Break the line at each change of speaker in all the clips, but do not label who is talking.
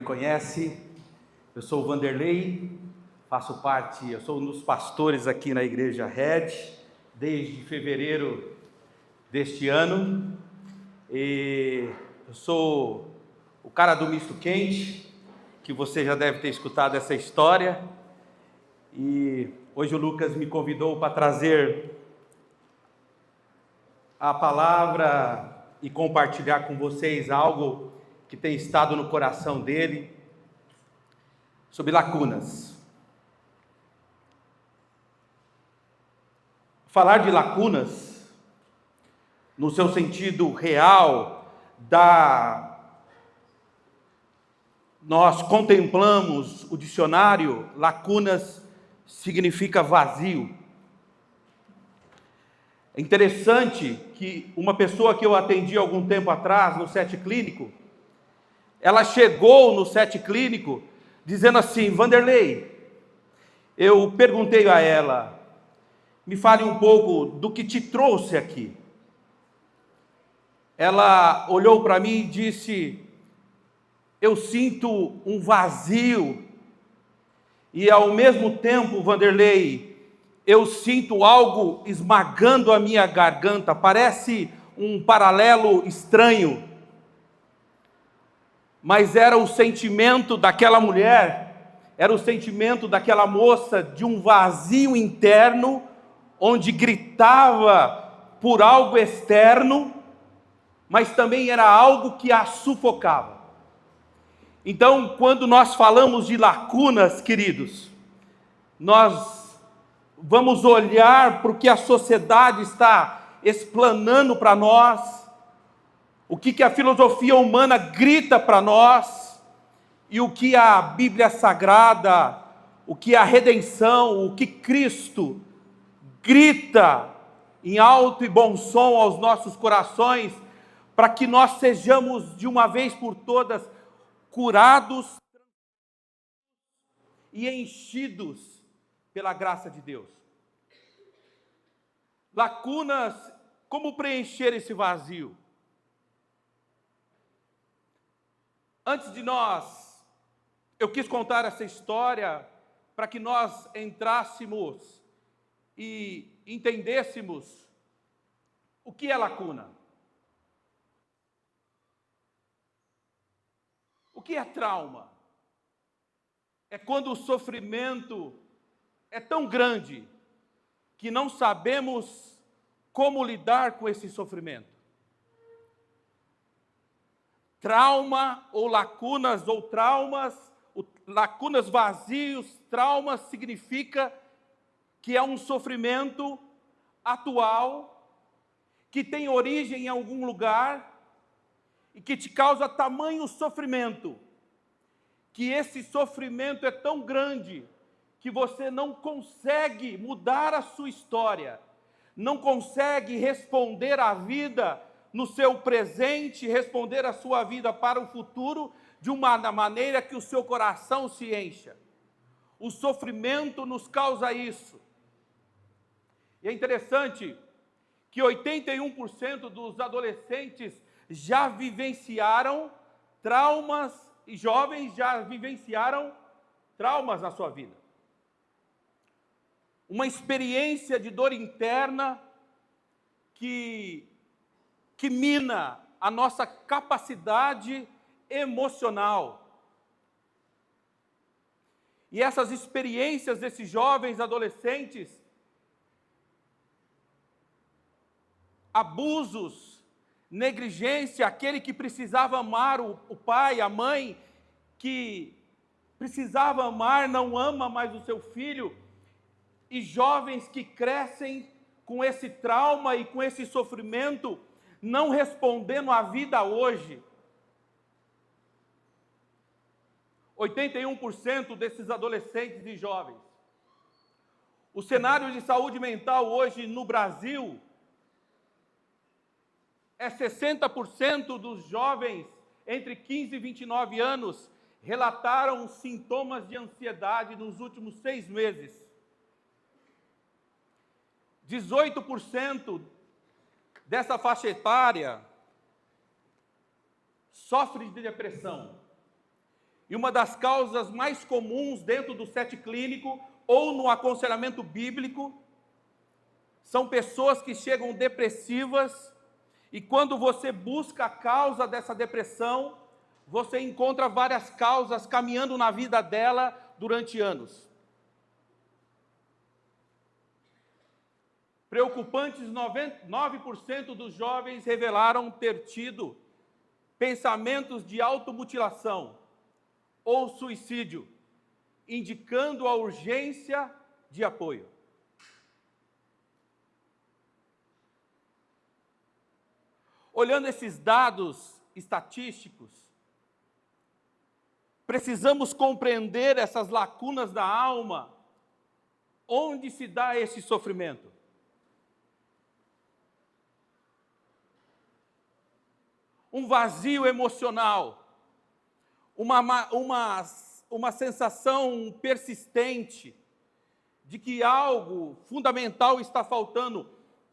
Conhece, eu sou o Vanderlei, eu sou um dos pastores aqui na Igreja Red, desde fevereiro deste ano, e eu sou o cara do misto quente, que você já deve ter escutado essa história, e hoje o Lucas me convidou para trazer a palavra e compartilhar com vocês algo que tem estado no coração dele, sobre lacunas. Falar de lacunas, no seu sentido real, nós contemplamos o dicionário, lacunas significa vazio. É interessante que uma pessoa que eu atendi algum tempo atrás no SET Clínico, ela chegou no SET Clínico dizendo assim: Vanderlei, eu perguntei a ela, me fale um pouco do que te trouxe aqui. Ela olhou para mim e disse: eu sinto um vazio, e ao mesmo tempo, Vanderlei, eu sinto algo esmagando a minha garganta, parece um paralelo estranho, mas era o sentimento daquela mulher, era o sentimento daquela moça de um vazio interno, onde gritava por algo externo, mas também era algo que a sufocava. Então, quando nós falamos de lacunas, queridos, nós vamos olhar para o que a sociedade está explanando para nós, o que a filosofia humana grita para nós, e o que a Bíblia Sagrada, o que a redenção, o que Cristo grita em alto e bom som aos nossos corações, para que nós sejamos de uma vez por todas curados e enchidos pela graça de Deus. Lacunas, como preencher esse vazio? Antes de eu quis contar essa história para que nós entrássemos e entendêssemos o que é lacuna. O que é trauma? É quando o sofrimento é tão grande que não sabemos como lidar com esse sofrimento. Trauma ou lacunas ou traumas, lacunas vazios, traumas significa que é um sofrimento atual, que tem origem em algum lugar e que te causa tamanho sofrimento, que esse sofrimento é tão grande que você não consegue mudar a sua história, não consegue responder à vida no seu presente, responder a sua vida para o futuro de uma maneira que o seu coração se encha. O sofrimento nos causa isso. E é interessante que 81% dos adolescentes já vivenciaram traumas, e jovens já vivenciaram traumas na sua vida. Uma experiência de dor interna que mina a nossa capacidade emocional. E essas experiências desses jovens adolescentes, abusos, negligência, aquele que precisava amar o pai, a mãe, que precisava amar, não ama mais o seu filho, e jovens que crescem com esse trauma e com esse sofrimento, não respondendo à vida hoje. 81% desses adolescentes e jovens. O cenário de saúde mental hoje no Brasil é 60% dos jovens entre 15 e 29 anos relataram sintomas de ansiedade nos últimos 6 meses. 18% dessa faixa etária sofre de depressão. E uma das causas mais comuns dentro do set clínico ou no aconselhamento bíblico são pessoas que chegam depressivas, e quando você busca a causa dessa depressão, você encontra várias causas caminhando na vida dela durante anos. Preocupantes 9% dos jovens revelaram ter tido pensamentos de automutilação ou suicídio, indicando a urgência de apoio. Olhando esses dados estatísticos, precisamos compreender essas lacunas da alma, onde se dá esse sofrimento. Um vazio emocional, uma sensação persistente de que algo fundamental está faltando,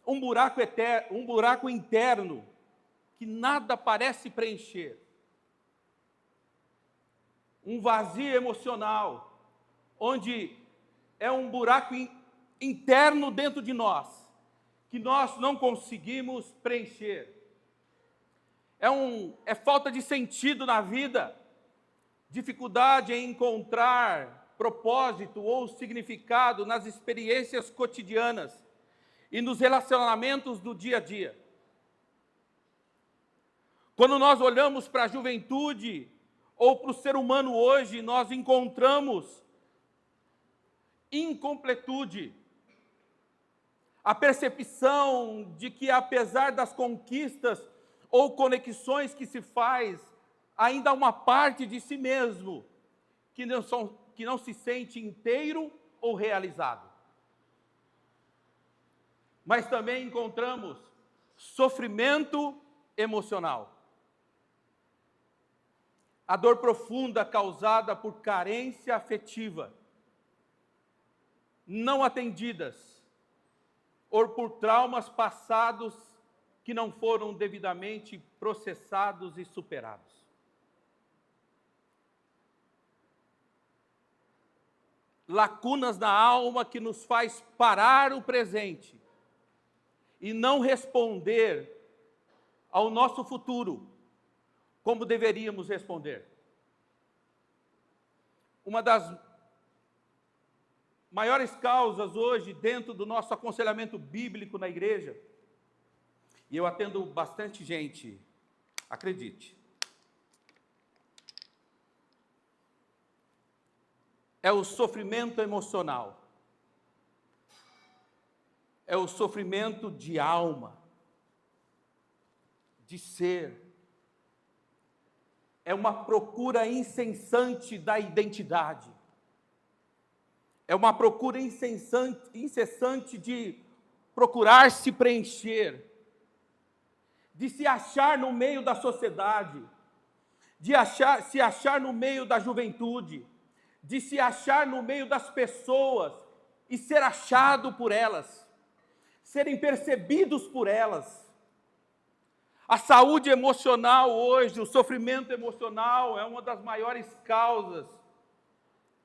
um buraco interno que nada parece preencher. Um vazio emocional, onde é um buraco interno dentro de nós, que nós não conseguimos preencher. É falta de sentido na vida, dificuldade em encontrar propósito ou significado nas experiências cotidianas e nos relacionamentos do dia a dia. Quando nós olhamos para a juventude ou para o ser humano hoje, nós encontramos incompletude, a percepção de que, apesar das conquistas ou conexões que se faz, ainda há uma parte de si mesmo que não se sente inteiro ou realizado. Mas também encontramos sofrimento emocional. A dor profunda causada por carência afetiva, não atendidas, ou por traumas passados que não foram devidamente processados e superados. Lacunas na alma que nos faz parar o presente e não responder ao nosso futuro como deveríamos responder. Uma das maiores causas hoje dentro do nosso aconselhamento bíblico na igreja, e eu atendo bastante gente, acredite, é o sofrimento emocional, é o sofrimento de alma, de ser, é uma procura incessante da identidade, é uma procura incessante de procurar se preencher, de se achar no meio da sociedade, de se achar no meio da juventude, de se achar no meio das pessoas e ser achado por elas, serem percebidos por elas. A saúde emocional hoje, o sofrimento emocional é uma das maiores causas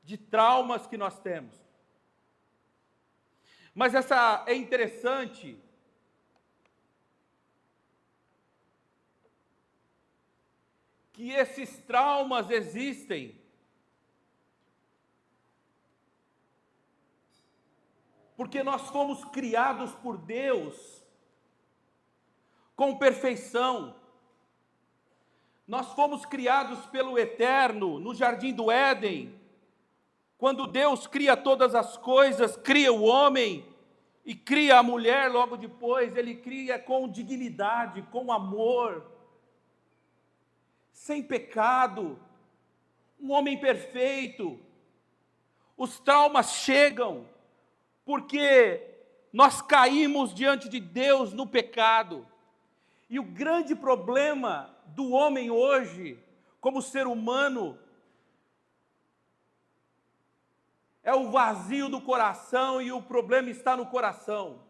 de traumas que nós temos. Mas é interessante que esses traumas existem porque nós fomos criados por Deus com perfeição. Nós fomos criados pelo Eterno no Jardim do Éden. Quando Deus cria todas as coisas, cria o homem e cria a mulher logo depois, Ele cria com dignidade, com amor, sem pecado, um homem perfeito. Os traumas chegam porque nós caímos diante de Deus no pecado. E o grande problema do homem hoje, como ser humano, é o vazio do coração, e o problema está no coração.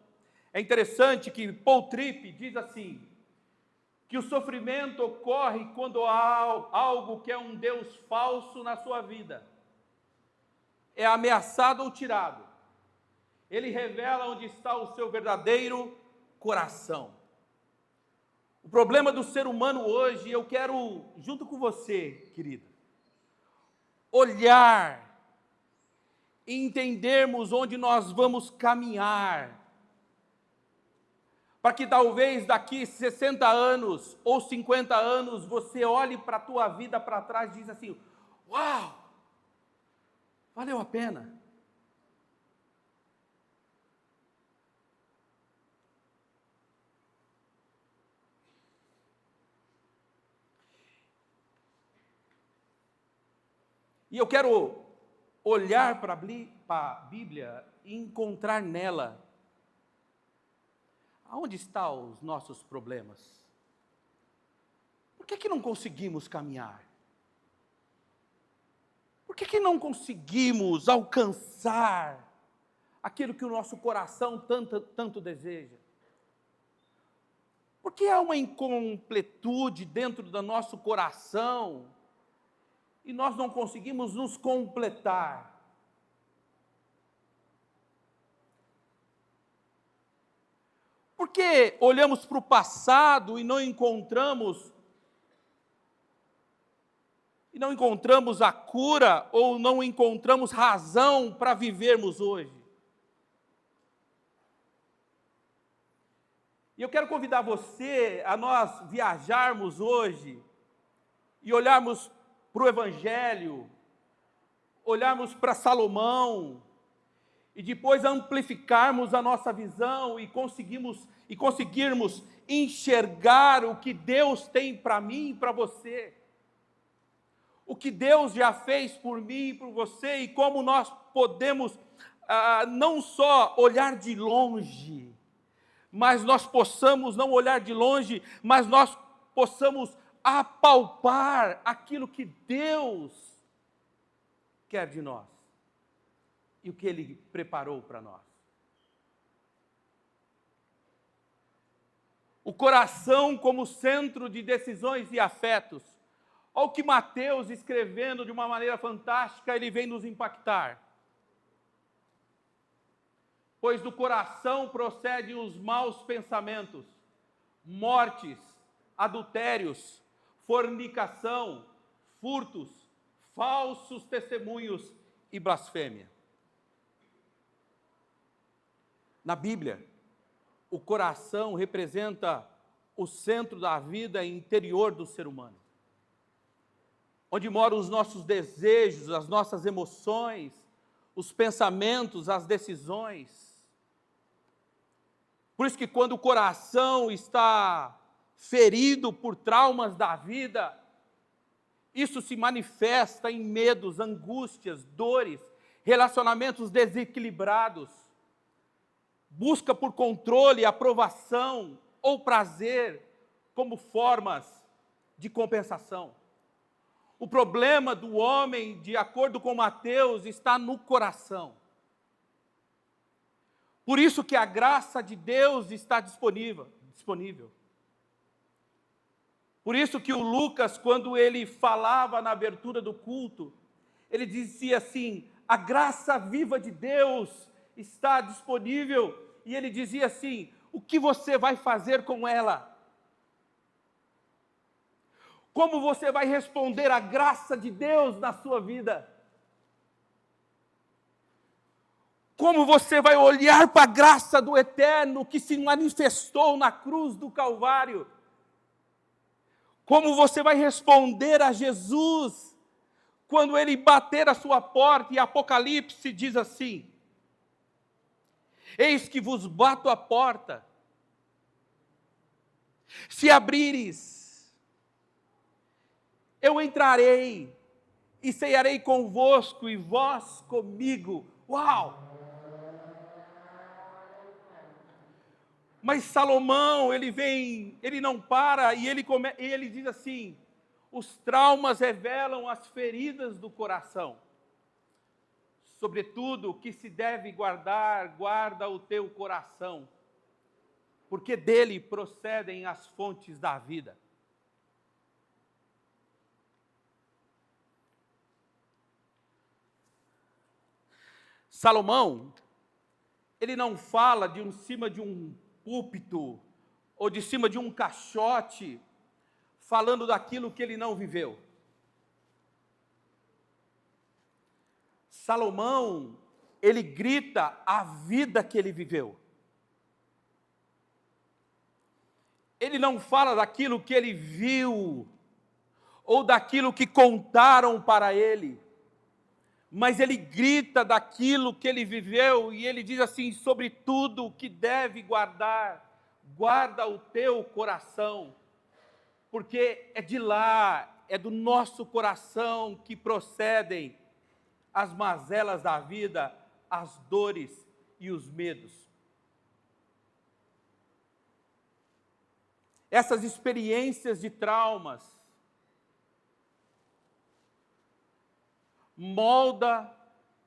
É interessante que Paul Tripp diz assim, que o sofrimento ocorre quando há algo que é um Deus falso na sua vida é ameaçado ou tirado. Ele revela onde está o seu verdadeiro coração. O problema do ser humano hoje, eu quero, junto com você, querida, olhar e entendermos onde nós vamos caminhar, para que talvez daqui 60 anos ou 50 anos você olhe para a tua vida para trás e diz assim: uau, valeu a pena. E eu quero olhar para a Bíblia e encontrar nela aonde estão os nossos problemas. Por que não conseguimos caminhar? Por que não conseguimos alcançar aquilo que o nosso coração tanto deseja? Porque há uma incompletude dentro do nosso coração e nós não conseguimos nos completar. Porque olhamos para o passado e não encontramos a cura ou não encontramos razão para vivermos hoje. E eu quero convidar você a nós viajarmos hoje e olharmos para o Evangelho, olharmos para Salomão e depois amplificarmos a nossa visão e conseguirmos enxergar o que Deus tem para mim e para você. O que Deus já fez por mim e por você e como nós podemos não só olhar de longe, mas nós possamos não olhar de longe, mas nós possamos apalpar aquilo que Deus quer de nós e o que Ele preparou para nós. O coração como centro de decisões e afetos. Olha o que Mateus, escrevendo de uma maneira fantástica, ele vem nos impactar. Pois do coração procedem os maus pensamentos, mortes, adultérios, fornicação, furtos, falsos testemunhos e blasfêmia. Na Bíblia, o coração representa o centro da vida interior do ser humano, onde moram os nossos desejos, as nossas emoções, os pensamentos, as decisões. Por isso que quando o coração está ferido por traumas da vida, isso se manifesta em medos, angústias, dores, relacionamentos desequilibrados, busca por controle, aprovação ou prazer como formas de compensação. O problema do homem, de acordo com Mateus, está no coração. Por isso que a graça de Deus está disponível. Por isso que o Lucas, quando ele falava na abertura do culto, ele dizia assim: a graça viva de Deus está disponível. E ele dizia assim: o que você vai fazer com ela? Como você vai responder à graça de Deus na sua vida? Como você vai olhar para a graça do Eterno que se manifestou na cruz do Calvário? Como você vai responder a Jesus quando Ele bater a sua porta? E Apocalipse diz assim: eis que vos bato a porta, se abrires, eu entrarei e cearei convosco e vós comigo. Uau! Mas Salomão, ele não para e ele diz assim: os traumas revelam as feridas do coração. Sobretudo, o que se deve guardar, guarda o teu coração, porque dele procedem as fontes da vida. Salomão, ele não fala de cima de um púlpito ou de cima de um caixote, falando daquilo que ele não viveu. Salomão, ele grita a vida que ele viveu. Ele não fala daquilo que ele viu, ou daquilo que contaram para ele, mas ele grita daquilo que ele viveu, e ele diz assim: sobre tudo que deve guardar, guarda o teu coração, porque é de lá, é do nosso coração que procedem as mazelas da vida, as dores e os medos. Essas experiências de traumas molda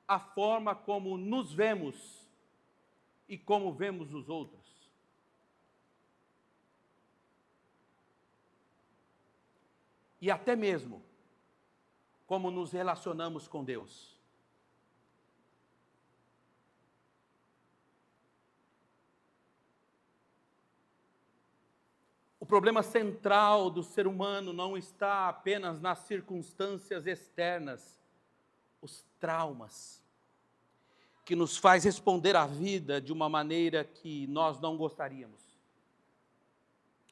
a forma como nos vemos e como vemos os outros. E até mesmo como nos relacionamos com Deus. O problema central do ser humano não está apenas nas circunstâncias externas, os traumas, que nos faz responder à vida de uma maneira que nós não gostaríamos,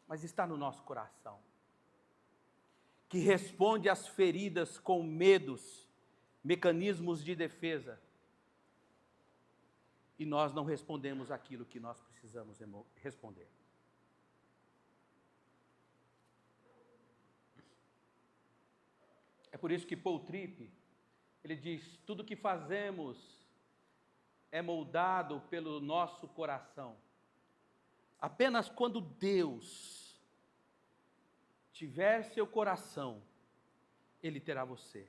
mas está no nosso coração, que responde às feridas com medos, mecanismos de defesa, e nós não respondemos aquilo que nós precisamos responder. É por isso que Paul Tripp, ele diz: tudo que fazemos é moldado pelo nosso coração. Apenas quando Deus tiver seu coração, Ele terá você.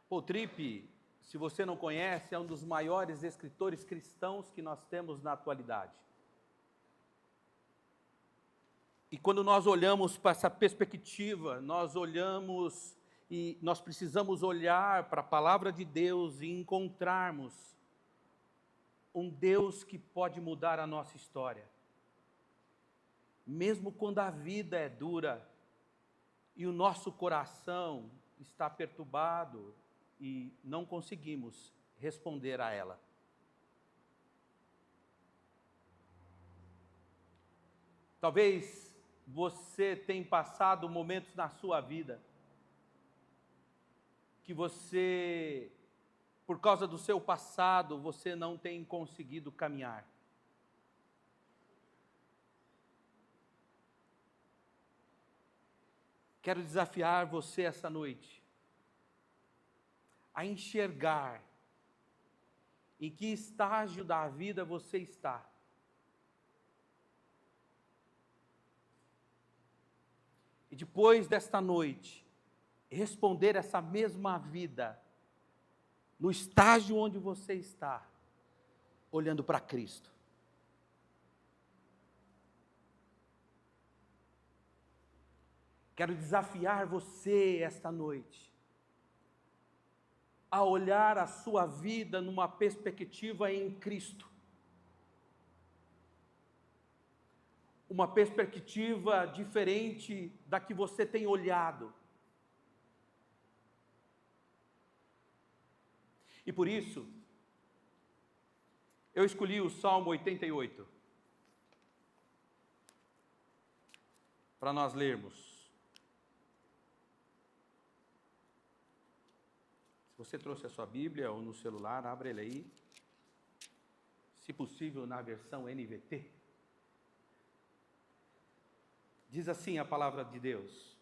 Paul Tripp, se você não conhece, é um dos maiores escritores cristãos que nós temos na atualidade. E quando nós olhamos para essa perspectiva, nós olhamos e nós precisamos olhar para a palavra de Deus e encontrarmos um Deus que pode mudar a nossa história. Mesmo quando a vida é dura e o nosso coração está perturbado e não conseguimos responder a ela. Talvez você tenha passado momentos na sua vida que você, por causa do seu passado, você não tem conseguido caminhar. Quero desafiar você essa noite a enxergar em que estágio da vida você está. E depois desta noite, responder essa mesma vida no estágio onde você está, olhando para Cristo. Quero desafiar você esta noite a olhar a sua vida numa perspectiva em Cristo. Uma perspectiva diferente da que você tem olhado. E por isso, eu escolhi o Salmo 88 para nós lermos. Se você trouxe a sua Bíblia ou no celular, abra ele aí. Se possível, na versão NVT. Diz assim a palavra de Deus: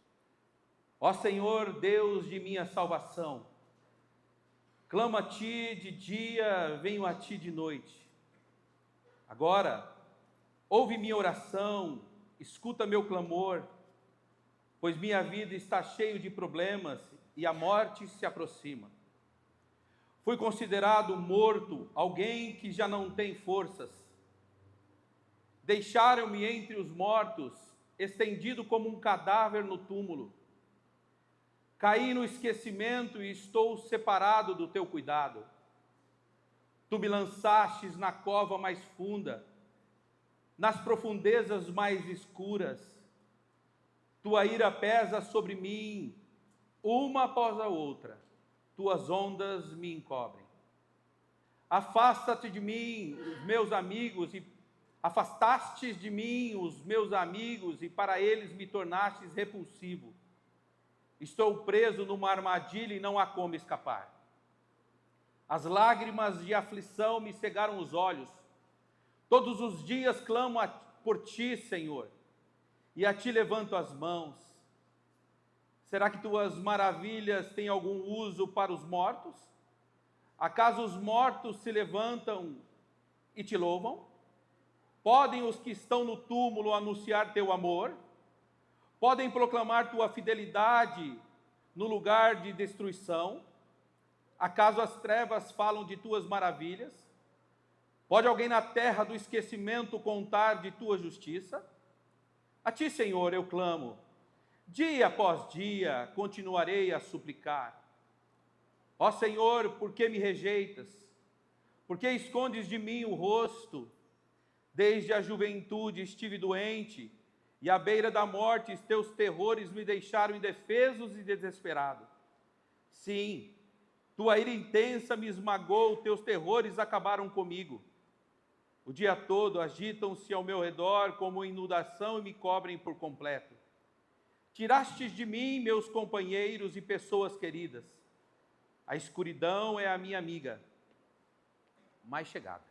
ó Senhor, Deus de minha salvação, clamo a Ti de dia, venho a Ti de noite. Agora, ouve minha oração, escuta meu clamor, pois minha vida está cheia de problemas e a morte se aproxima. Fui considerado morto, alguém que já não tem forças. Deixaram-me entre os mortos, estendido como um cadáver no túmulo. Caí no esquecimento e estou separado do teu cuidado. Tu me lançastes na cova mais funda, nas profundezas mais escuras. Tua ira pesa sobre mim, uma após a outra. Tuas ondas me encobrem. Afasta-te de mim, os meus amigos, e afastastes de mim os meus amigos, e para eles me tornastes repulsivo. Estou preso numa armadilha e não há como escapar. As lágrimas de aflição me cegaram os olhos. Todos os dias clamo por ti, Senhor, e a ti levanto as mãos. Será que tuas maravilhas têm algum uso para os mortos? Acaso os mortos se levantam e te louvam? Podem os que estão no túmulo anunciar teu amor? Podem proclamar tua fidelidade no lugar de destruição? Acaso as trevas falam de tuas maravilhas? Pode alguém na terra do esquecimento contar de tua justiça? A ti, Senhor, eu clamo. Dia após dia continuarei a suplicar. Ó Senhor, por que me rejeitas? Por que escondes de mim o rosto? Desde a juventude estive doente, e à beira da morte teus terrores me deixaram indefesos e desesperado. Sim, tua ira intensa me esmagou, teus terrores acabaram comigo. O dia todo agitam-se ao meu redor como inundação e me cobrem por completo. Tirastes de mim meus companheiros e pessoas queridas. A escuridão é a minha amiga mais chegada.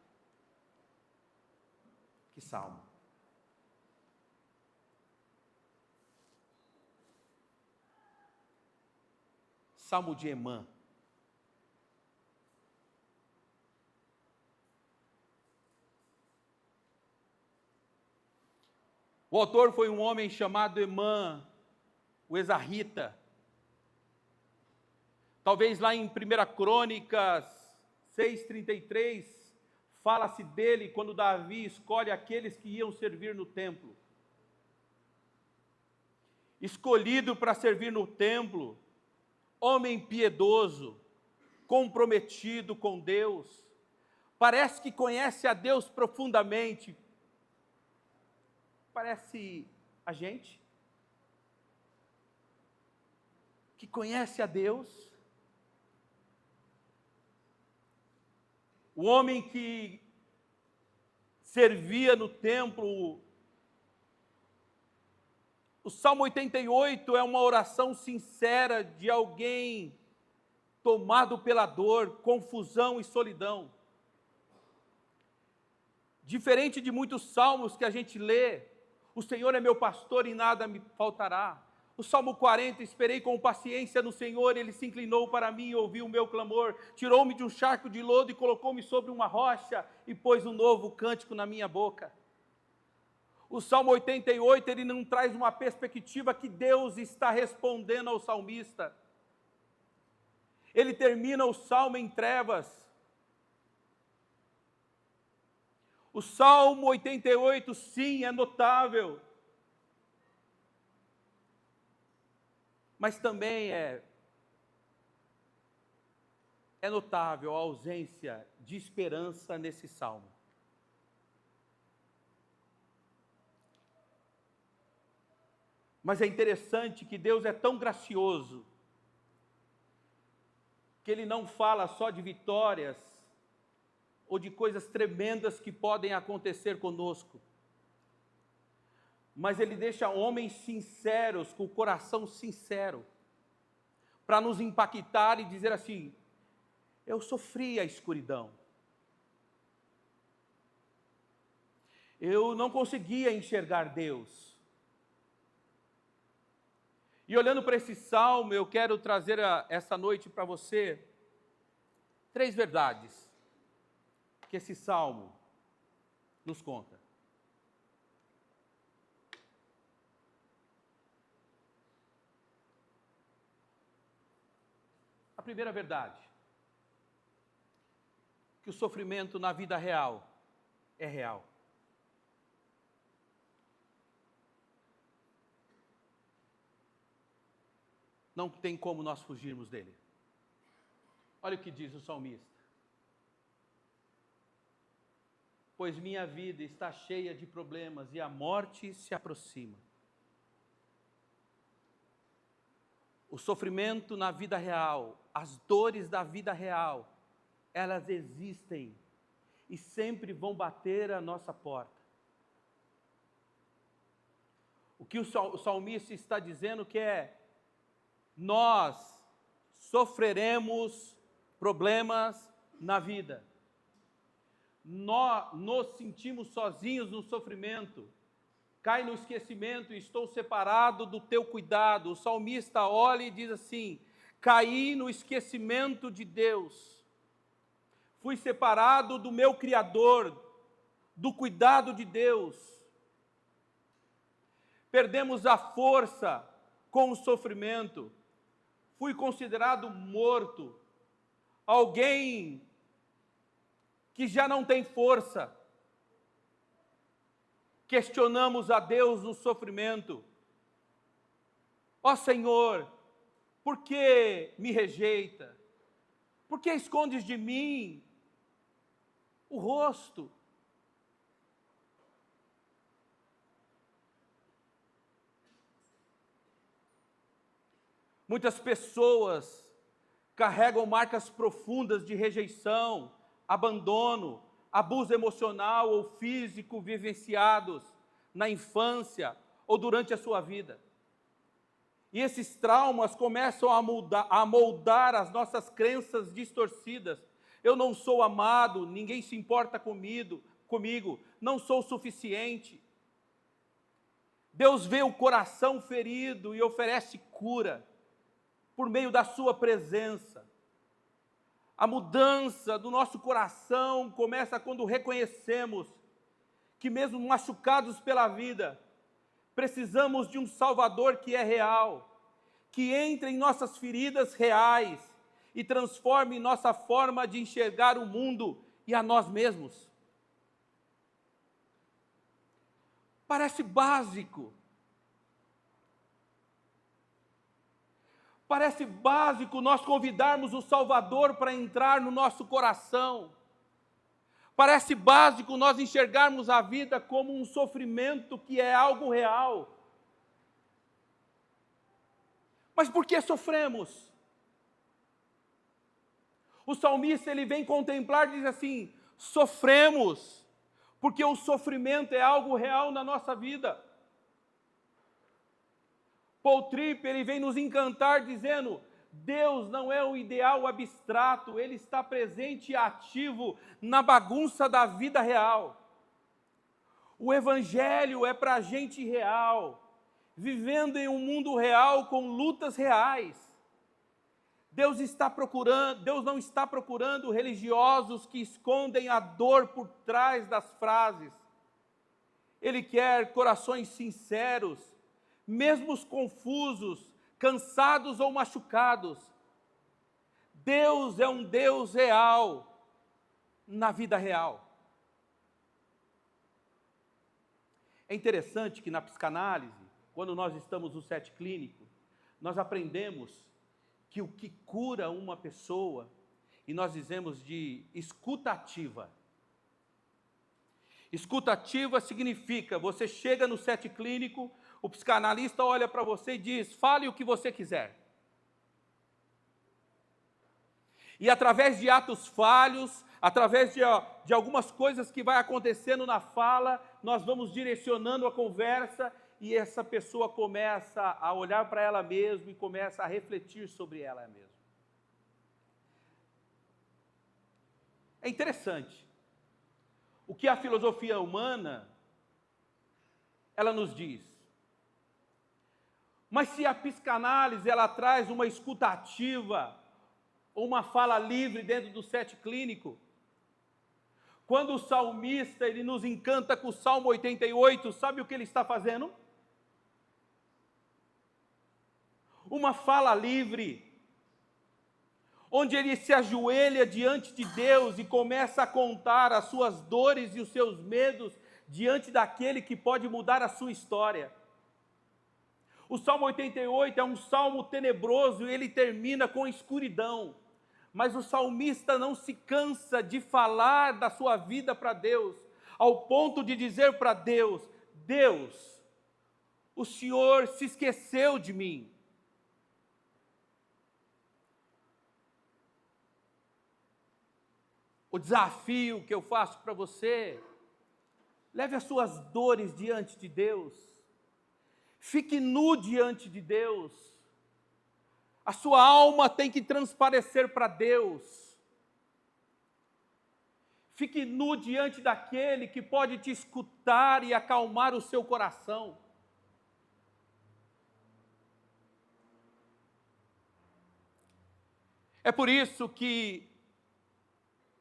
Que salmo. Salmo de Emã. O autor foi um homem chamado Emã, o Ezarrita. Talvez lá em 1 Crônicas 6:33, fala-se dele quando Davi escolhe aqueles que iam servir no templo. Escolhido para servir no templo, homem piedoso, comprometido com Deus, parece que conhece a Deus profundamente. Parece a gente que conhece a Deus. O homem que servia no templo. O Salmo 88 é uma oração sincera de alguém tomado pela dor, confusão e solidão. Diferente de muitos salmos que a gente lê, o Senhor é meu pastor e nada me faltará. O Salmo 40, esperei com paciência no Senhor, Ele se inclinou para mim e ouviu o meu clamor, tirou-me de um charco de lodo e colocou-me sobre uma rocha e pôs um novo cântico na minha boca. O Salmo 88, ele não traz uma perspectiva que Deus está respondendo ao salmista. Ele termina o Salmo em trevas. O Salmo 88, sim, é notável. Mas também é notável a ausência de esperança nesse salmo. Mas é interessante que Deus é tão gracioso que Ele não fala só de vitórias ou de coisas tremendas que podem acontecer conosco, mas Ele deixa homens sinceros, com o coração sincero, para nos impactar e dizer assim: eu sofri a escuridão, eu não conseguia enxergar Deus. E olhando para esse salmo, eu quero trazer essa noite para você 3 verdades que esse salmo nos conta. A primeira verdade, que o sofrimento na vida real é real. não tem como nós fugirmos dele. Olha o que diz o salmista. Pois minha vida está cheia de problemas e a morte se aproxima. O sofrimento na vida real, as dores da vida real, elas existem e sempre vão bater a nossa porta. O que o salmista está dizendo que é: nós sofreremos problemas na vida. Nós nos sentimos sozinhos no sofrimento. Cai no esquecimento, estou separado do teu cuidado. O salmista olha e diz assim: caí no esquecimento de Deus. Fui separado do meu Criador, do cuidado de Deus. Perdemos a força com o sofrimento. Fui considerado morto. Alguém que já não tem força. Questionamos a Deus no sofrimento. Ó Senhor, por que me rejeita? Por que escondes de mim o rosto? Muitas pessoas carregam marcas profundas de rejeição, abandono, abuso emocional ou físico vivenciados na infância ou durante a sua vida. E esses traumas começam a moldar as nossas crenças distorcidas. Eu não sou amado, ninguém se importa comigo, não sou suficiente. Deus vê o coração ferido e oferece cura por meio da sua presença. A mudança do nosso coração começa quando reconhecemos que, mesmo machucados pela vida, precisamos de um Salvador que é real, que entre em nossas feridas reais e transforme nossa forma de enxergar o mundo e a nós mesmos. Parece básico. Parece básico nós convidarmos o Salvador para entrar no nosso coração. Parece básico nós enxergarmos a vida como um sofrimento que é algo real. Mas por que sofremos? O salmista ele vem contemplar e diz assim: sofremos, porque o sofrimento é algo real na nossa vida. Paul Tripp, ele vem nos encantar dizendo: Deus não é um ideal abstrato, Ele está presente e ativo na bagunça da vida real. O Evangelho é para gente real, vivendo em um mundo real com lutas reais. Deus não está procurando religiosos que escondem a dor por trás das frases. Ele quer corações sinceros, mesmo os confusos, cansados ou machucados. Deus é um Deus real na vida real. É interessante que na psicanálise, quando nós estamos no set clínico, nós aprendemos que o que cura uma pessoa, e nós dizemos de escuta ativa. Escuta ativa significa, você chega no set clínico, o psicanalista olha para você e diz: fale o que você quiser. E através de atos falhos, através de algumas coisas que vai acontecendo na fala, nós vamos direcionando a conversa e essa pessoa começa a olhar para ela mesma e começa a refletir sobre ela mesma. É interessante. O que a filosofia humana, ela nos diz. Mas se a psicanálise ela traz uma escuta ativa, ou uma fala livre dentro do set clínico, quando o salmista ele nos encanta com o Salmo 88, sabe o que ele está fazendo? Uma fala livre, onde ele se ajoelha diante de Deus e começa a contar as suas dores e os seus medos diante daquele que pode mudar a sua história. O Salmo 88 é um salmo tenebroso e ele termina com escuridão. Mas o salmista não se cansa de falar da sua vida para Deus, ao ponto de dizer para Deus: Deus, o Senhor se esqueceu de mim. O desafio que eu faço para você: leve as suas dores diante de Deus, fique nu diante de Deus, a sua alma tem que transparecer para Deus. Fique nu diante daquele que pode te escutar e acalmar o seu coração. É por isso que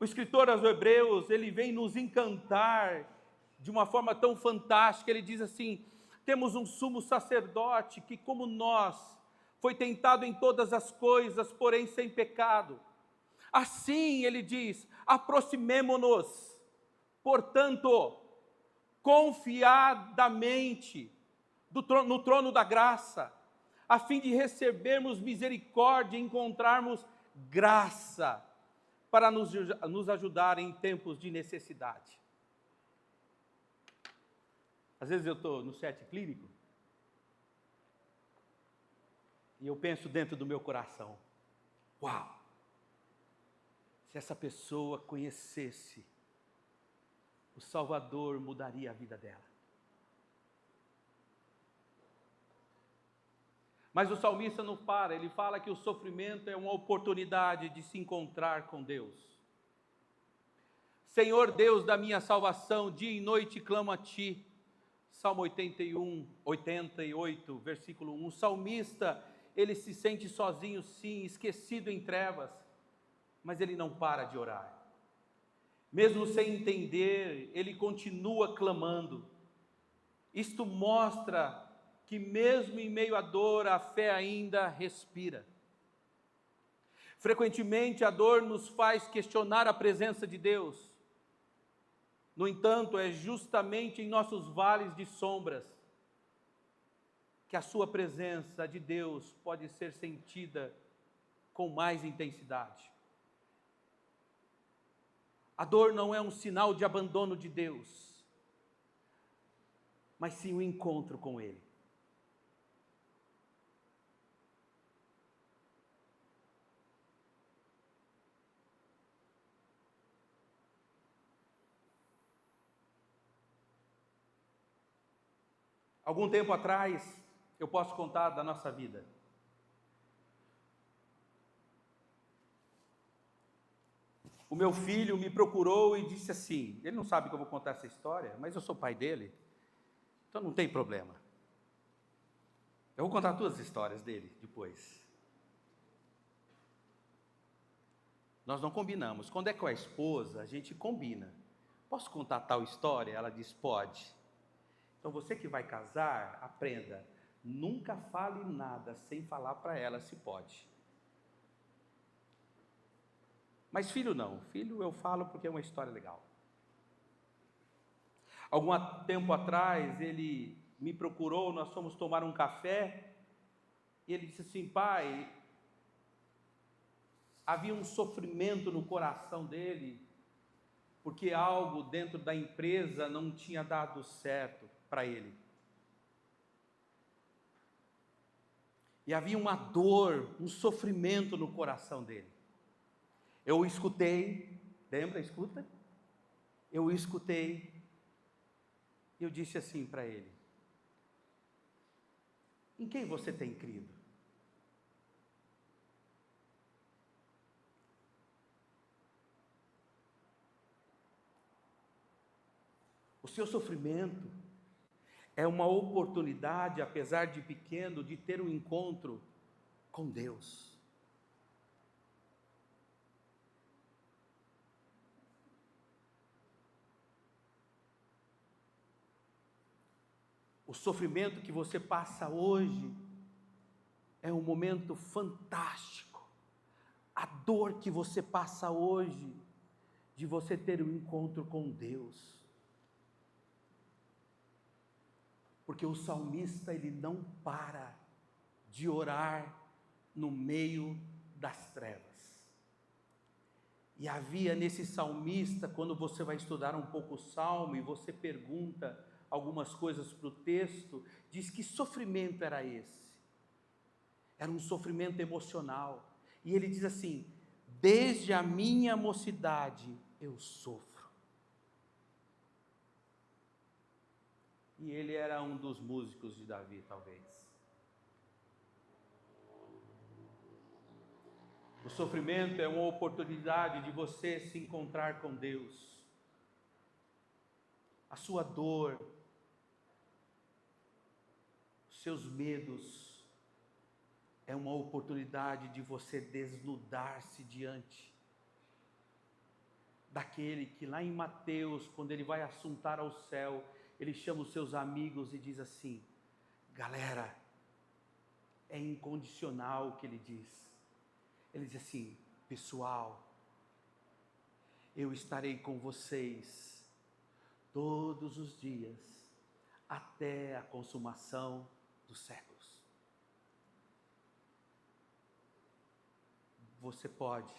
o escritor aos Hebreus, ele vem nos encantar de uma forma tão fantástica. Ele diz assim: temos um sumo sacerdote que, como nós, foi tentado em todas as coisas, porém sem pecado. Assim, ele diz, aproximemo-nos, portanto, confiadamente no trono da graça, a fim de recebermos misericórdia e encontrarmos graça para nos ajudar em tempos de necessidade. Às vezes eu estou no set clínico e eu penso dentro do meu coração: uau! Se essa pessoa conhecesse o Salvador, mudaria a vida dela. Mas o salmista não para, ele fala que o sofrimento é uma oportunidade de se encontrar com Deus. Senhor Deus da minha salvação, dia e noite clamo a Ti. Salmo 88, versículo 1. O salmista, ele se sente sozinho sim, esquecido em trevas, mas ele não para de orar. Mesmo sem entender, ele continua clamando. Isto mostra que mesmo em meio à dor, a fé ainda respira. Frequentemente a dor nos faz questionar a presença de Deus. No entanto, é justamente em nossos vales de sombras que a sua presença de Deus pode ser sentida com mais intensidade. A dor não é um sinal de abandono de Deus, mas sim um encontro com Ele. Algum tempo atrás, eu posso contar da nossa vida. O meu filho me procurou e disse assim, ele não sabe que eu vou contar essa história, mas eu sou pai dele, então não tem problema. Eu vou contar todas as histórias dele depois. Nós não combinamos. Quando é com a esposa, a gente combina. Posso contar tal história? Ela diz, pode. Então você que vai casar, aprenda. Nunca fale nada sem falar para ela se pode. Mas filho não. Filho eu falo porque é uma história legal. Algum tempo atrás, ele me procurou, nós fomos tomar um café, e ele disse assim, pai, havia um sofrimento no coração dele, porque algo dentro da empresa não tinha dado certo para ele. E havia uma dor, um sofrimento no coração dele. Eu o escutei, lembra, escuta? Eu o escutei, e eu disse assim para ele, em quem você tem crido? O seu sofrimento é uma oportunidade, apesar de pequeno, de ter um encontro com Deus. O sofrimento que você passa hoje é um momento fantástico. A dor que você passa hoje, de você ter um encontro com Deus. Porque o salmista, ele não para de orar no meio das trevas. E havia nesse salmista, quando você vai estudar um pouco o salmo e você pergunta algumas coisas para o texto, diz que sofrimento era esse. Era um sofrimento emocional. E ele diz assim: desde a minha mocidade eu sofro. E ele era um dos músicos de Davi, talvez. O sofrimento é uma oportunidade de você se encontrar com Deus. A sua dor, os seus medos, é uma oportunidade de você desnudar-se diante daquele que lá em Mateus, quando ele vai assuntar ao céu, ele chama os seus amigos e diz assim: galera, é incondicional o que ele diz. Ele diz assim: pessoal, eu estarei com vocês todos os dias, até a consumação dos séculos. Você pode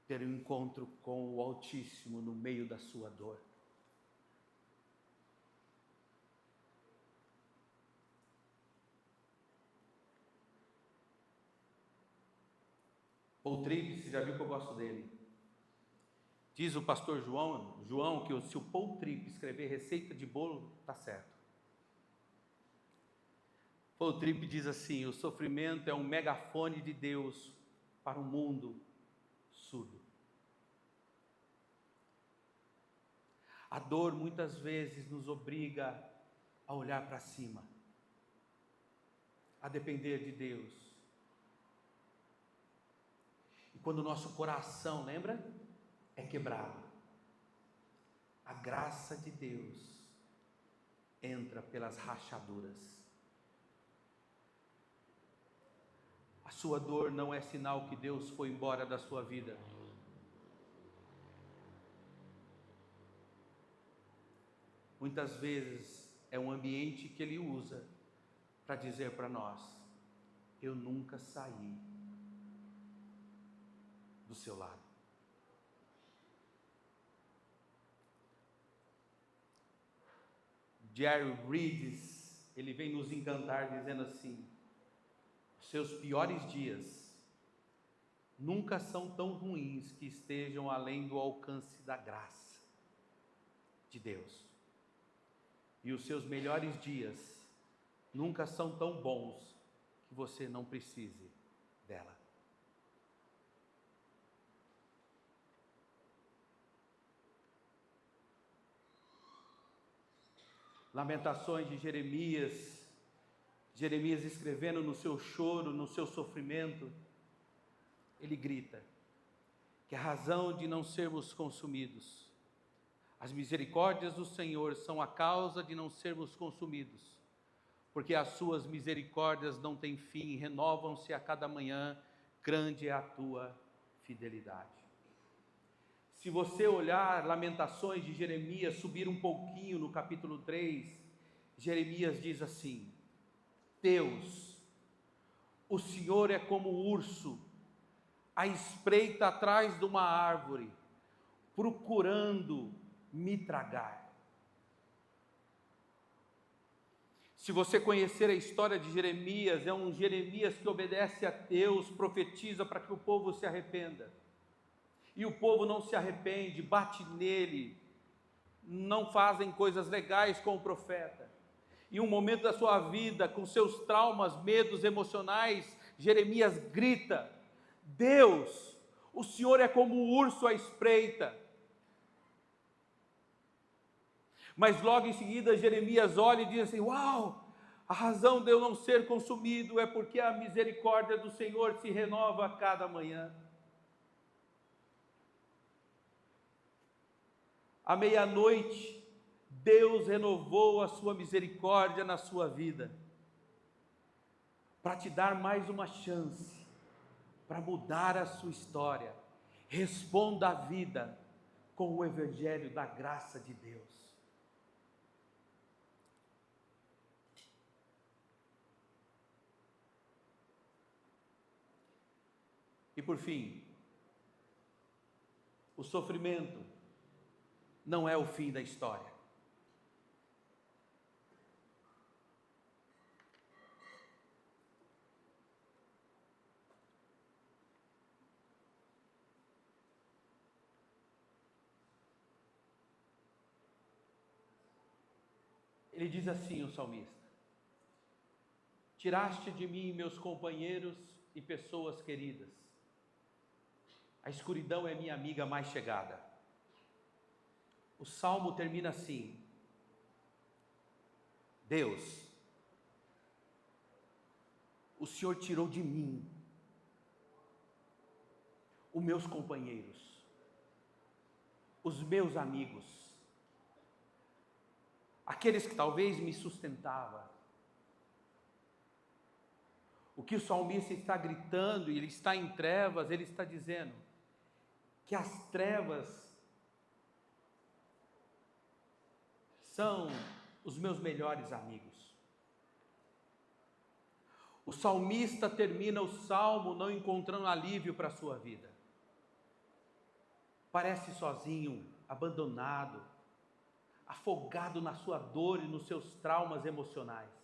ter um encontro com o Altíssimo no meio da sua dor. Paul Tripp, você já viu que eu gosto dele. Diz o pastor João que se o Paul Tripp escrever receita de bolo, está certo. Paul Tripp diz assim: o sofrimento é um megafone de Deus para um mundo surdo. A dor muitas vezes nos obriga a olhar para cima, a depender de Deus. E quando o nosso coração, lembra? É quebrado, a graça de Deus entra pelas rachaduras. A sua dor não é sinal que Deus foi embora da sua vida. Muitas vezes é um ambiente que Ele usa para dizer para nós: eu nunca saí do seu lado. Jerry Bridges, ele vem nos encantar dizendo assim: seus piores dias nunca são tão ruins que estejam além do alcance da graça de Deus. E os seus melhores dias nunca são tão bons que você não precise dela. Lamentações de Jeremias escrevendo no seu choro, no seu sofrimento, ele grita que a razão de não sermos consumidos, as misericórdias do Senhor são a causa de não sermos consumidos, porque as suas misericórdias não têm fim, renovam-se a cada manhã, grande é a tua fidelidade. Se você olhar Lamentações de Jeremias, subir um pouquinho no capítulo 3, Jeremias diz assim: Deus, o Senhor é como o urso, à espreita atrás de uma árvore, procurando me tragar. Se você conhecer a história de Jeremias, é um Jeremias que obedece a Deus, profetiza para que o povo se arrependa. E o povo não se arrepende, bate nele, não fazem coisas legais com o profeta. Em um momento da sua vida, com seus traumas, medos emocionais, Jeremias grita: Deus, o Senhor é como o urso à espreita. Mas logo em seguida Jeremias olha e diz assim: uau, a razão de eu não ser consumido é porque a misericórdia do Senhor se renova a cada manhã. À meia-noite, Deus renovou a sua misericórdia na sua vida, para te dar mais uma chance, para mudar a sua história. Responda à vida com o evangelho da graça de Deus. E por fim, o sofrimento não é o fim da história. Ele diz assim, o salmista: tiraste de mim meus companheiros e pessoas queridas. A escuridão é minha amiga mais chegada. O salmo termina assim: Deus, o Senhor tirou de mim os meus companheiros, os meus amigos, aqueles que talvez me sustentavam. O que o salmista está gritando, e ele está em trevas, ele está dizendo que as trevas são os meus melhores amigos. O salmista termina o salmo não encontrando alívio para a sua vida. Parece sozinho, abandonado, afogado na sua dor e nos seus traumas emocionais.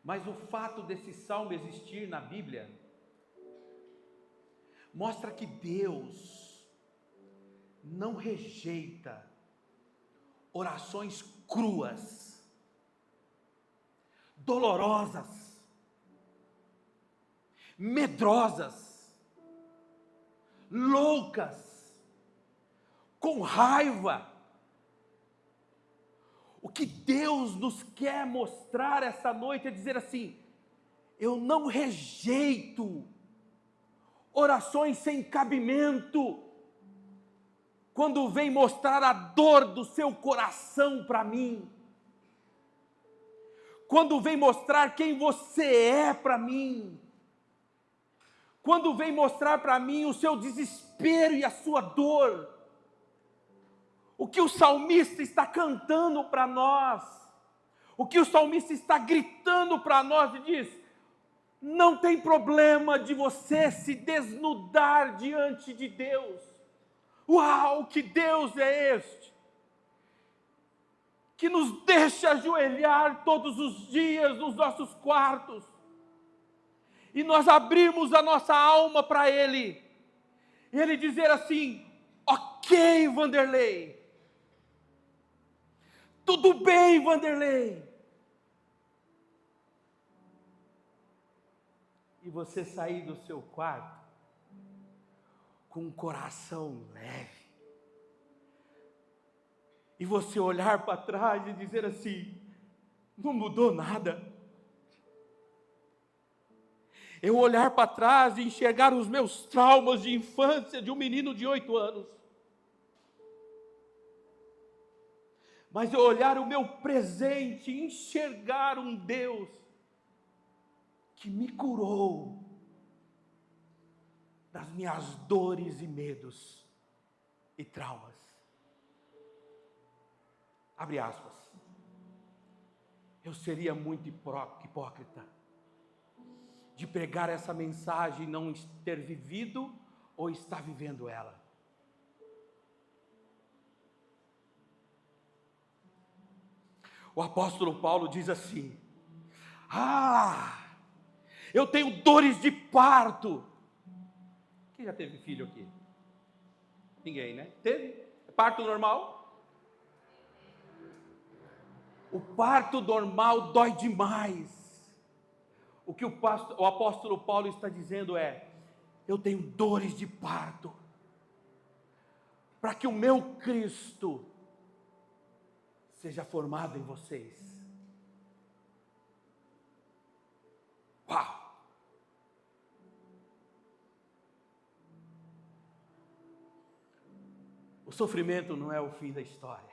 Mas o fato desse salmo existir na Bíblia mostra que Deus não rejeita orações cruas, dolorosas, medrosas, loucas, com raiva. O que Deus nos quer mostrar essa noite é dizer assim: eu não rejeito orações sem cabimento, quando vem mostrar a dor do seu coração para mim, quando vem mostrar quem você é para mim, quando vem mostrar para mim o seu desespero e a sua dor. O que o salmista está cantando para nós, o que o salmista está gritando para nós, e diz: não tem problema de você se desnudar diante de Deus. Uau, que Deus é este, que nos deixa ajoelhar todos os dias nos nossos quartos, e nós abrimos a nossa alma para Ele, e Ele dizer assim: ok, Vanderlei, tudo bem, Vanderlei. E você sair do seu quarto com um coração leve, e você olhar para trás e dizer assim: não mudou nada. Eu olhar para trás e enxergar os meus traumas de infância de um menino de 8 anos. Mas eu olhar o meu presente e enxergar um Deus que me curou das minhas dores e medos e traumas. Abre aspas. Eu seria muito hipócrita de pregar essa mensagem e não ter vivido ou estar vivendo ela. O apóstolo Paulo diz assim: eu tenho dores de parto. Quem já teve filho aqui? Ninguém, né? Teve? Parto normal? O parto normal dói demais. O que o apóstolo Paulo está dizendo é: eu tenho dores de parto, para que o meu Cristo seja formado em vocês. Uau! O sofrimento não é o fim da história.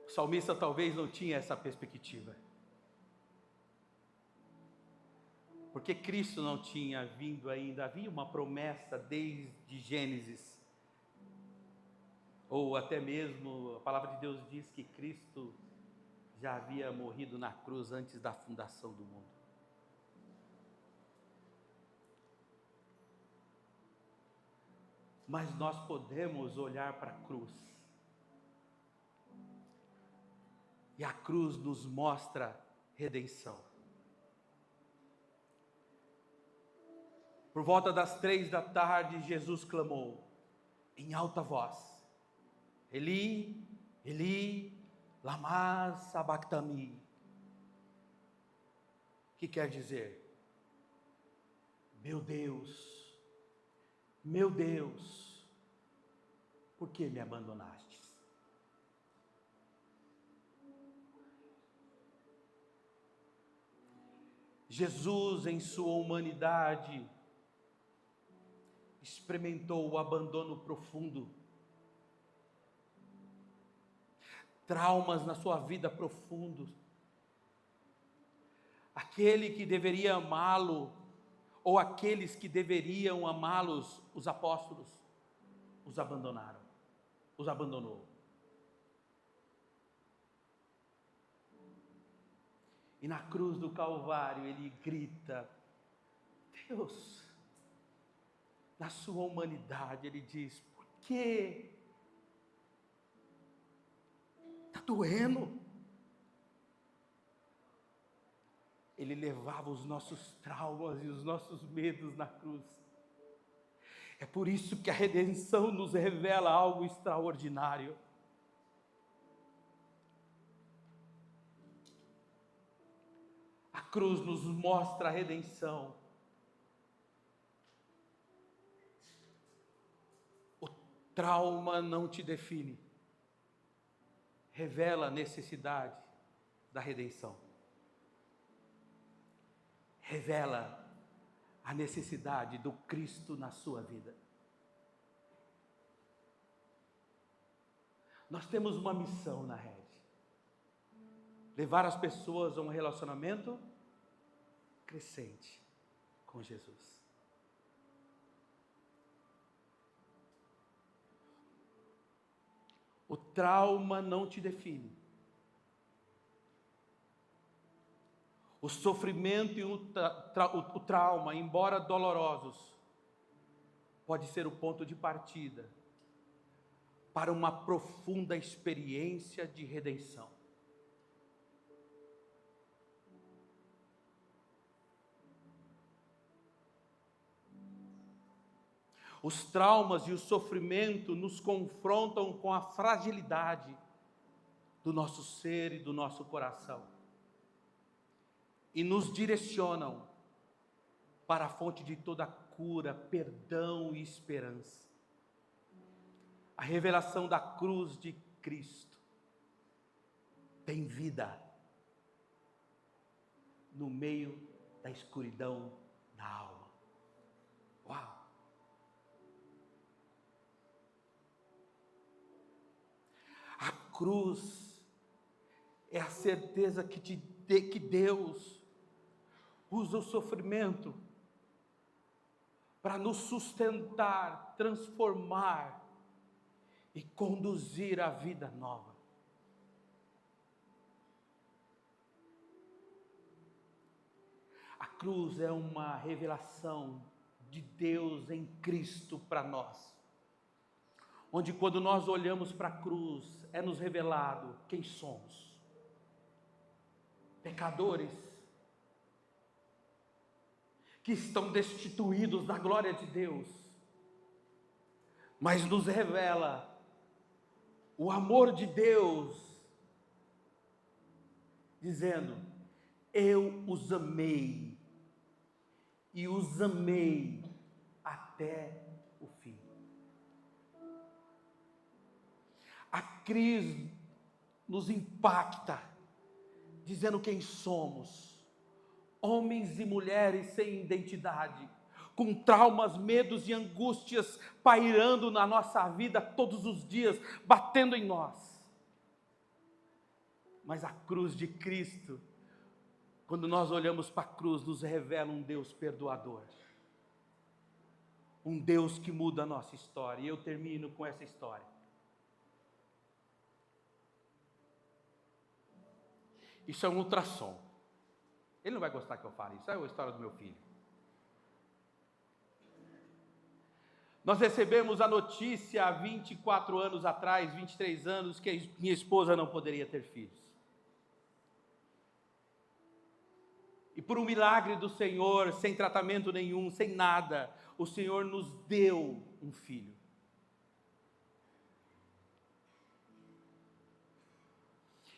O salmista talvez não tinha essa perspectiva, Porque Cristo não tinha vindo ainda, havia uma promessa desde Gênesis, ou até mesmo a palavra de Deus diz que Cristo já havia morrido na cruz antes da fundação do mundo. Mas nós podemos olhar para a cruz, e a cruz nos mostra redenção. Por volta das 3 da tarde, Jesus clamou em alta voz: Eli, Eli, lama sabachthani. Que quer dizer: meu Deus, por que me abandonaste? Jesus, em sua humanidade, experimentou o abandono profundo, traumas na sua vida profundos. Aquele que deveria amá-lo, ou aqueles que deveriam amá-los, os apóstolos, os abandonaram, os abandonou. E na cruz do Calvário ele grita: Deus, na sua humanidade ele diz: por que está doendo? Ele levava os nossos traumas e os nossos medos na cruz. É por isso que a redenção nos revela algo extraordinário. A cruz nos mostra a redenção. O trauma não te define. Revela a necessidade da redenção. Revela a necessidade do Cristo na sua vida. Nós temos uma missão na rede: levar as pessoas a um relacionamento crescente com Jesus. O trauma não te define. O sofrimento e o trauma, embora dolorosos, pode ser o ponto de partida para uma profunda experiência de redenção. Os traumas e o sofrimento nos confrontam com a fragilidade do nosso ser e do nosso coração, e nos direcionam para a fonte de toda cura, perdão e esperança. A revelação da cruz de Cristo tem vida no meio da escuridão da alma. Uau! A cruz é a certeza que Deus usa o sofrimento para nos sustentar, transformar e conduzir a vida nova. A cruz é uma revelação de Deus em Cristo para nós, onde quando nós olhamos para a cruz, é nos revelado quem somos: pecadores, que estão destituídos da glória de Deus, mas nos revela o amor de Deus, dizendo: eu os amei, e os amei até o fim. A cruz nos impacta, dizendo quem somos: homens e mulheres sem identidade, com traumas, medos e angústias pairando na nossa vida todos os dias, batendo em nós. Mas a cruz de Cristo Quando nós olhamos para a cruz, nos revela um Deus perdoador. Um Deus que muda a nossa história. E eu termino com essa história. Isso é um ultrassom. Ele não vai gostar que eu fale isso. É a história do meu filho. Nós recebemos a notícia há 24 anos atrás, 23 anos, que minha esposa não poderia ter filhos. E por um milagre do Senhor, sem tratamento nenhum, sem nada, o Senhor nos deu um filho.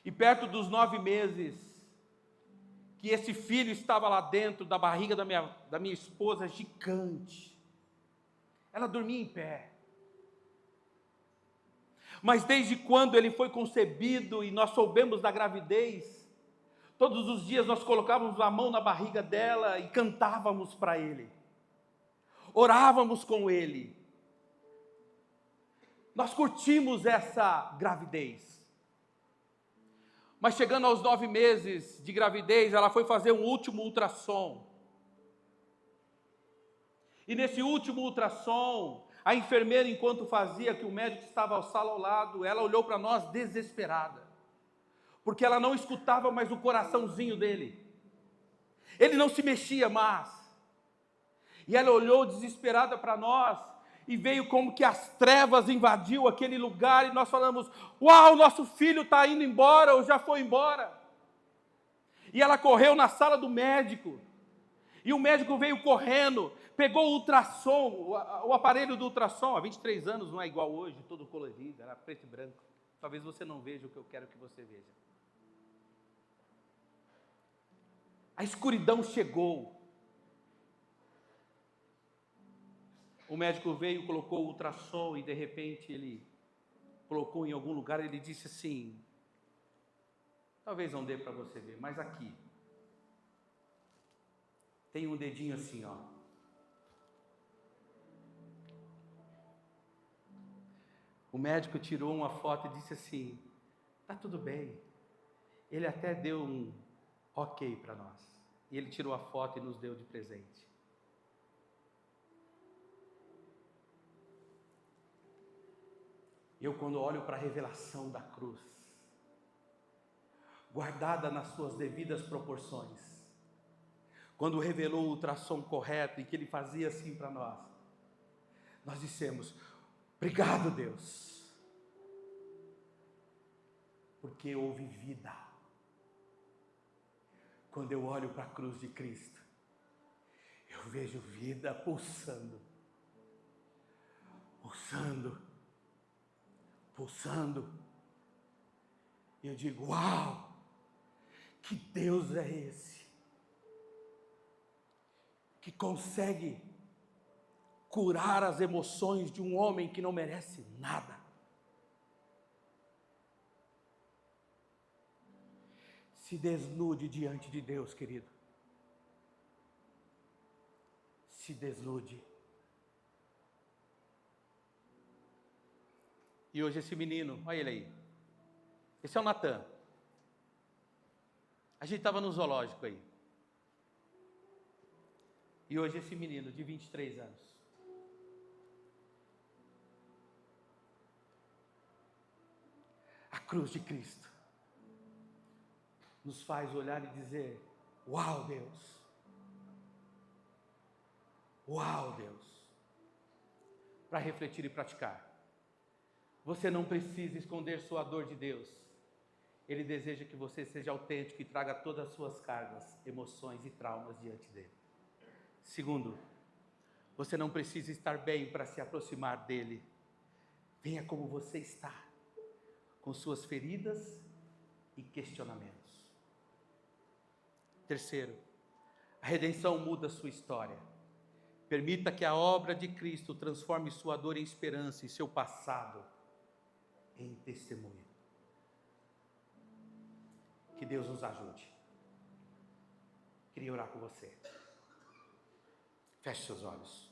E perto dos 9 meses, que esse filho estava lá dentro da barriga da minha esposa, gigante. Ela dormia em pé. Mas desde quando ele foi concebido e nós soubemos da gravidez, todos os dias nós colocávamos a mão na barriga dela e cantávamos para ele. Orávamos com ele. Nós curtimos essa gravidez. Mas chegando aos 9 meses de gravidez, ela foi fazer um último ultrassom. E nesse último ultrassom, a enfermeira, enquanto fazia, que o médico estava ao sala ao lado, ela olhou para nós desesperada. Porque ela não escutava mais o coraçãozinho dele. Ele não se mexia mais. E ela olhou desesperada para nós, e veio como que as trevas invadiu aquele lugar, e nós falamos, uau, nosso filho está indo embora, ou já foi embora. E ela correu na sala do médico, e o médico veio correndo, pegou o ultrassom, o aparelho do ultrassom, há 23 anos não é igual hoje, todo colorido, era preto e branco. Talvez você não veja o que eu quero que você veja. A escuridão chegou. O médico veio, colocou o ultrassom e de repente ele colocou em algum lugar, ele disse assim, talvez não dê para você ver, mas aqui tem um dedinho assim, ó. O médico tirou uma foto e disse assim, tá tudo bem. Ele até deu um ok para nós. E ele tirou a foto e nos deu de presente. Eu, quando olho para a revelação da cruz, guardada nas suas devidas proporções, quando revelou o ultrassom correto e que ele fazia assim para nós dissemos, obrigado, Deus, porque houve vida. Quando eu olho para a cruz de Cristo, eu vejo vida pulsando, pulsando, pulsando. E eu digo, uau, que Deus é esse? Que consegue curar as emoções de um homem que não merece nada. Se desnude diante de Deus, querido. Se desnude. E hoje esse menino, olha ele aí. Esse é o Natan. A gente estava no zoológico aí. E hoje esse menino de 23 anos. A cruz de Cristo nos faz olhar e dizer, uau, Deus. Uau, Deus. Para refletir e praticar. Você não precisa esconder sua dor de Deus. Ele deseja que você seja autêntico e traga todas as suas cargas, emoções e traumas diante dele. Segundo, você não precisa estar bem para se aproximar dele. Venha como você está, com suas feridas e questionamentos. Terceiro, a redenção muda a sua história. Permita que a obra de Cristo transforme sua dor em esperança e seu passado em testemunho. Que Deus nos ajude. Queria orar com você. Feche seus olhos.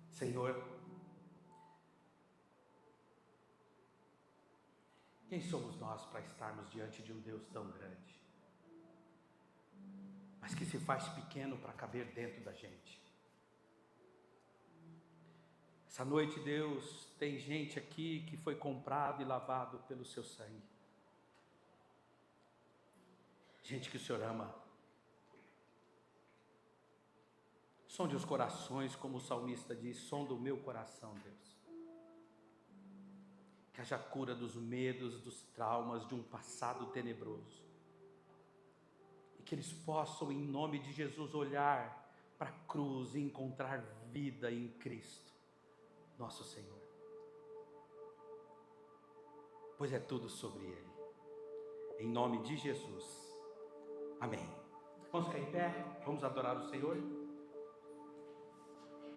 Senhor, Quem somos nós para estarmos diante de um Deus tão grande, mas que se faz pequeno para caber dentro da gente? Essa noite, Deus, tem gente aqui que foi comprado e lavado pelo seu sangue. Gente que o Senhor ama. Sonde os corações, como o salmista diz, sonda o meu coração, Deus. Que haja cura dos medos, dos traumas de um passado tenebroso. E que eles possam, em nome de Jesus, olhar para a cruz e encontrar vida em Cristo, nosso Senhor. Pois é tudo sobre Ele. Em nome de Jesus. Amém. Vamos ficar em pé, vamos adorar o Senhor.